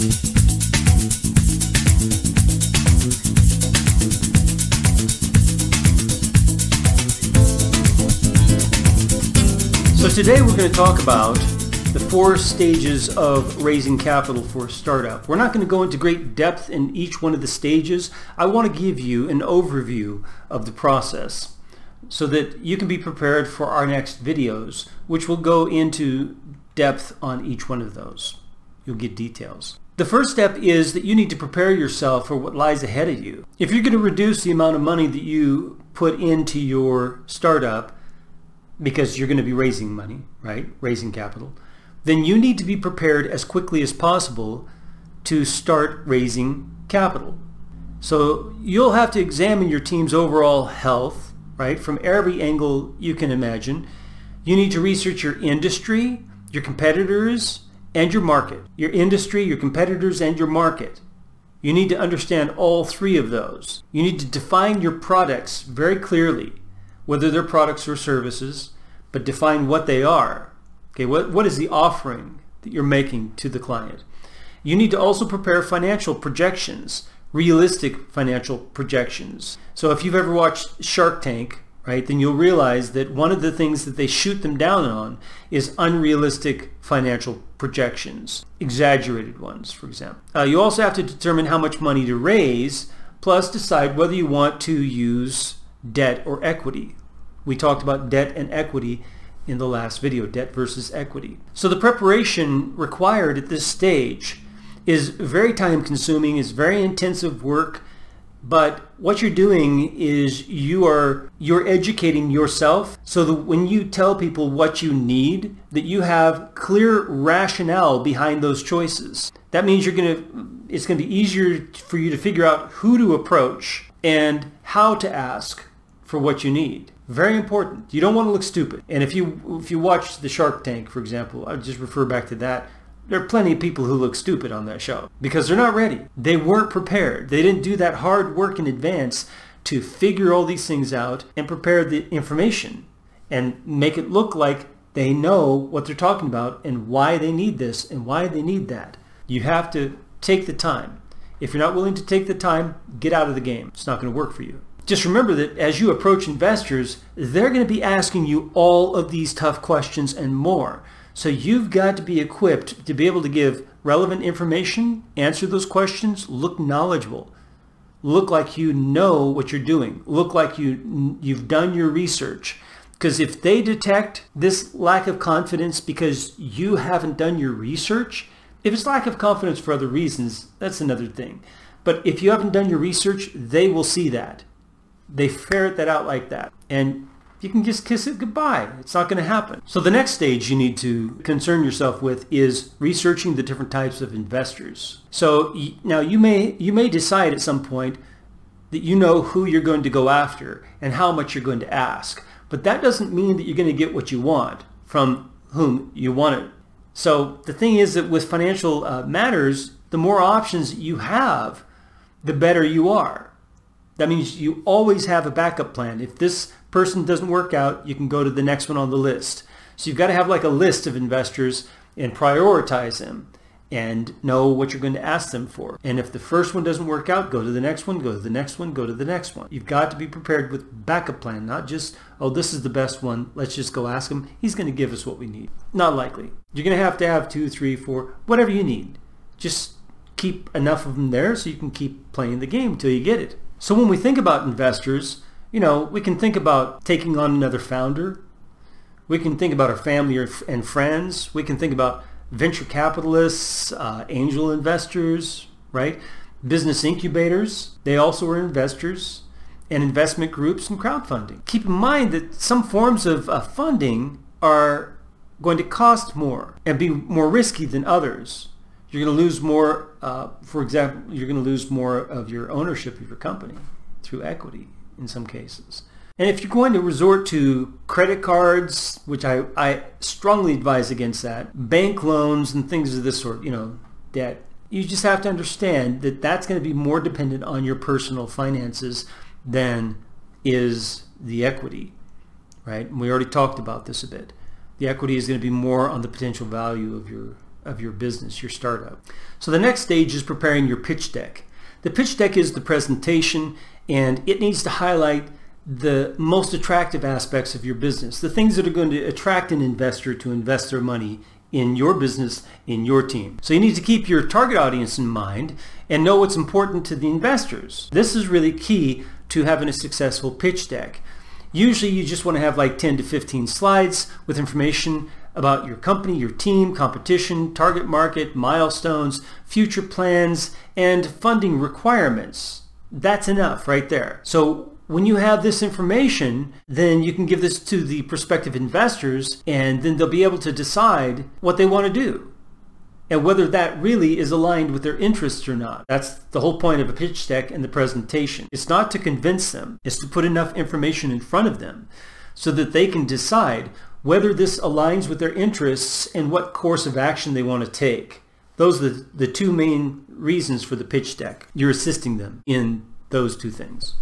So today we're going to talk about the 4 stages of raising capital for a startup. We're not going to go into great depth in each one of the stages. I want to give you an overview of the process so that you can be prepared for our next videos, which will go into depth on each one of those. You'll get details. The first step is that you need to prepare yourself for what lies ahead of you. If you're going to reduce the amount of money that you put into your startup, because you're going to be raising money, right? Raising capital, then you need to be prepared as quickly as possible to start raising capital. So you'll have to examine your team's overall health, right? From every angle you can imagine. You need to research your industry, your competitors, and your market. Your industry, your competitors, and your market. You need to understand all 3 of those. You need to define your products very clearly, whether they're products or services, but define what they are. Okay, what is the offering that you're making to the client? You need to also prepare financial projections, realistic financial projections. So if you've ever watched Shark Tank, right, then you'll realize that one of the things that they shoot them down on is unrealistic financial projections, exaggerated ones, for example. You also have to determine how much money to raise, plus decide whether you want to use debt or equity. We talked about debt and equity in the last video, debt versus equity. So the preparation required at this stage is very time consuming, is very intensive work, but what you're doing is you're educating yourself so that when you tell people what you need, that you have clear rationale behind those choices. That means it's going to be easier for you to figure out who to approach and how to ask for what you need. Very important. You don't want to look stupid. And if you watch the Shark Tank, for example, I'll just refer back to that. There are plenty of people who look stupid on that show because they're not ready. They weren't prepared. They didn't do that hard work in advance to figure all these things out and prepare the information and make it look like they know what they're talking about and why they need this and why they need that. You have to take the time. If you're not willing to take the time, get out of the game. It's not going to work for you. Just remember that as you approach investors, they're going to be asking you all of these tough questions and more. So you've got to be equipped to be able to give relevant information, answer those questions, look knowledgeable, look like you know what you're doing, look like you've done your research. Because if they detect this lack of confidence because you haven't done your research, if it's lack of confidence for other reasons, that's another thing. But if you haven't done your research, they will see that. They ferret that out like that. And you can just kiss it goodbye. It's not going to happen. So the next stage you need to concern yourself with is researching the different types of investors. So now you may decide at some point that you know who you're going to go after and how much you're going to ask. But that doesn't mean that you're going to get what you want from whom you want it. So the thing is that with financial matters, the more options you have, the better you are. That means you always have a backup plan. If this person doesn't work out, you can go to the next one on the list. So you've got to have like a list of investors and prioritize them and know what you're going to ask them for. And if the first one doesn't work out, go to the next one, go to the next one, go to the next one. You've got to be prepared with backup plan, not just, oh, this is the best one, let's just go ask him. He's going to give us what we need. Not likely. You're going to have 2, 3, 4, whatever you need. Just keep enough of them there so you can keep playing the game until you get it. So when we think about investors, we can think about taking on another founder. We can think about our family and friends. We can think about venture capitalists, angel investors, right? Business incubators, they also are investors, and investment groups and crowdfunding. Keep in mind that some forms of funding are going to cost more and be more risky than others. You're going to lose more, for example, you're going to lose more of your ownership of your company through equity in some cases. And if you're going to resort to credit cards, which I strongly advise against that, bank loans and things of this sort, debt, you just have to understand that that's going to be more dependent on your personal finances than is the equity, right? And we already talked about this a bit. The equity is going to be more on the potential value of your business, your startup. So the next stage is preparing your pitch deck. The pitch deck is the presentation, and it needs to highlight the most attractive aspects of your business, the things that are going to attract an investor to invest their money in your business, in your team. So you need to keep your target audience in mind and know what's important to the investors. This is really key to having a successful pitch deck. Usually you just want to have like 10 to 15 slides with information about your company, your team, competition, target market, milestones, future plans, and funding requirements. That's enough right there. So when you have this information, then you can give this to the prospective investors, and then they'll be able to decide what they want to do and whether that really is aligned with their interests or not. That's the whole point of a pitch deck and the presentation. It's not to convince them, it's to put enough information in front of them so that they can decide whether this aligns with their interests and what course of action they want to take. Those are the two main reasons for the pitch deck. You're assisting them in those two things.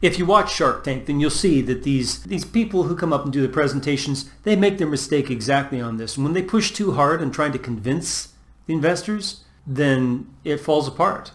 If you watch Shark Tank, then you'll see that these people who come up and do the presentations, they make their mistake exactly on this. And when they push too hard on trying to convince the investors, then it falls apart.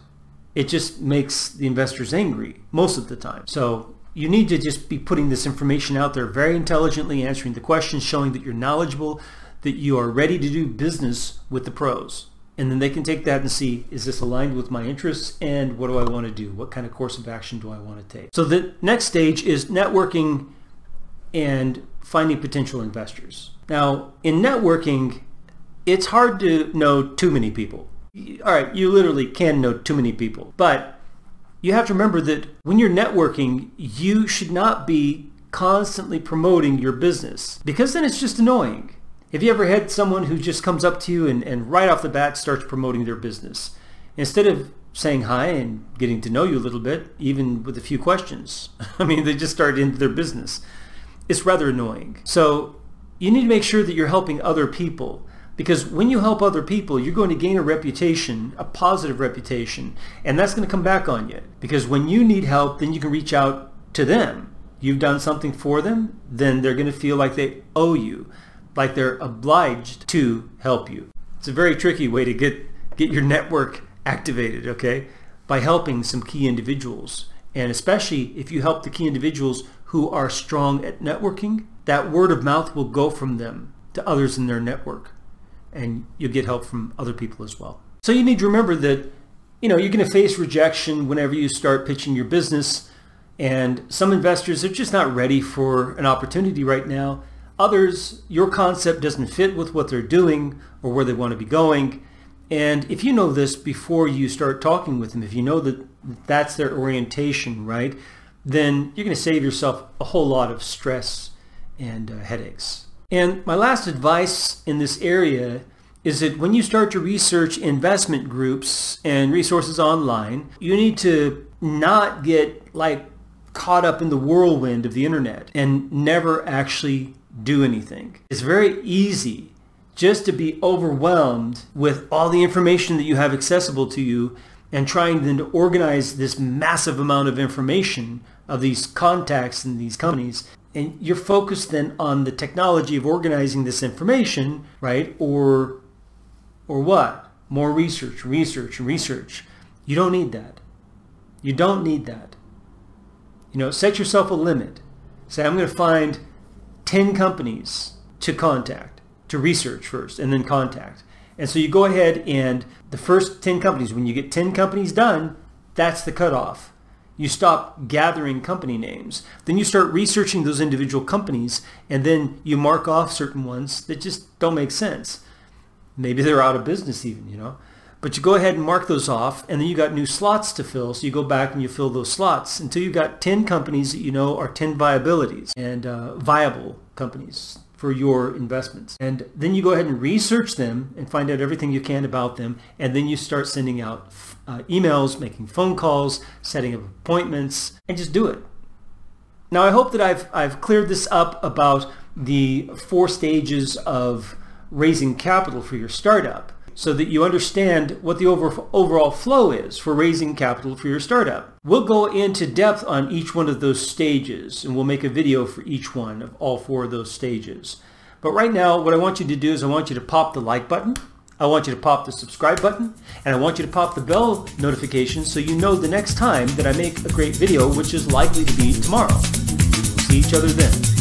It just makes the investors angry most of the time. So you need to just be putting this information out there very intelligently, answering the questions, showing that you're knowledgeable, that you are ready to do business with the pros. And then they can take that and see, is this aligned with my interests, and what do I want to do? What kind of course of action do I want to take? So the next stage is networking and finding potential investors. Now, in networking, it's hard to know too many people. All right, you literally can know too many people, but you have to remember that when you're networking, you should not be constantly promoting your business, because then it's just annoying. Have you ever had someone who just comes up to you and right off the bat starts promoting their business? Instead of saying hi and getting to know you a little bit, even with a few questions. I mean, they just start into their business. It's rather annoying. So you need to make sure that you're helping other people, because when you help other people, you're going to gain a reputation, a positive reputation, and that's going to come back on you. Because when you need help, then you can reach out to them. You've done something for them, then they're going to feel like they owe you, like they're obliged to help you. It's a very tricky way to get your network activated, okay? By helping some key individuals. And especially if you help the key individuals who are strong at networking, that word of mouth will go from them to others in their network. And you'll get help from other people as well. So you need to remember that, you're going to face rejection whenever you start pitching your business. And some investors are just not ready for an opportunity right now. Others, your concept doesn't fit with what they're doing or where they want to be going. And if you know this before you start talking with them, if you know that that's their orientation, right, then you're going to save yourself a whole lot of stress and headaches. And my last advice in this area is that when you start to research investment groups and resources online, you need to not get caught up in the whirlwind of the internet and never actually do anything. It's very easy just to be overwhelmed with all the information that you have accessible to you and trying then to organize this massive amount of information of these contacts and these companies. And you're focused then on the technology of organizing this information, right? Or what? More research. You don't need that. You don't need that. Set yourself a limit. Say, I'm going to find 10 companies to contact, to research first, and then contact. And so you go ahead and the first 10 companies, when you get 10 companies done, that's the cutoff. You stop gathering company names. Then you start researching those individual companies, and then you mark off certain ones that just don't make sense. Maybe they're out of business even, But you go ahead and mark those off, and then you got new slots to fill. So you go back and you fill those slots until you got 10 companies that are 10 viabilities and viable companies for your investments. And then you go ahead and research them and find out everything you can about them. And then you start sending out emails, making phone calls, setting up appointments, and just do it. Now, I hope that I've cleared this up about the 4 stages of raising capital for your startup, so that you understand what the overall flow is for raising capital for your startup. We'll go into depth on each one of those stages, and we'll make a video for each one of all 4 of those stages. But right now, what I want you to do is I want you to pop the like button. I want you to pop the subscribe button, and I want you to pop the bell notification so you know the next time that I make a great video, which is likely to be tomorrow. We'll see each other then.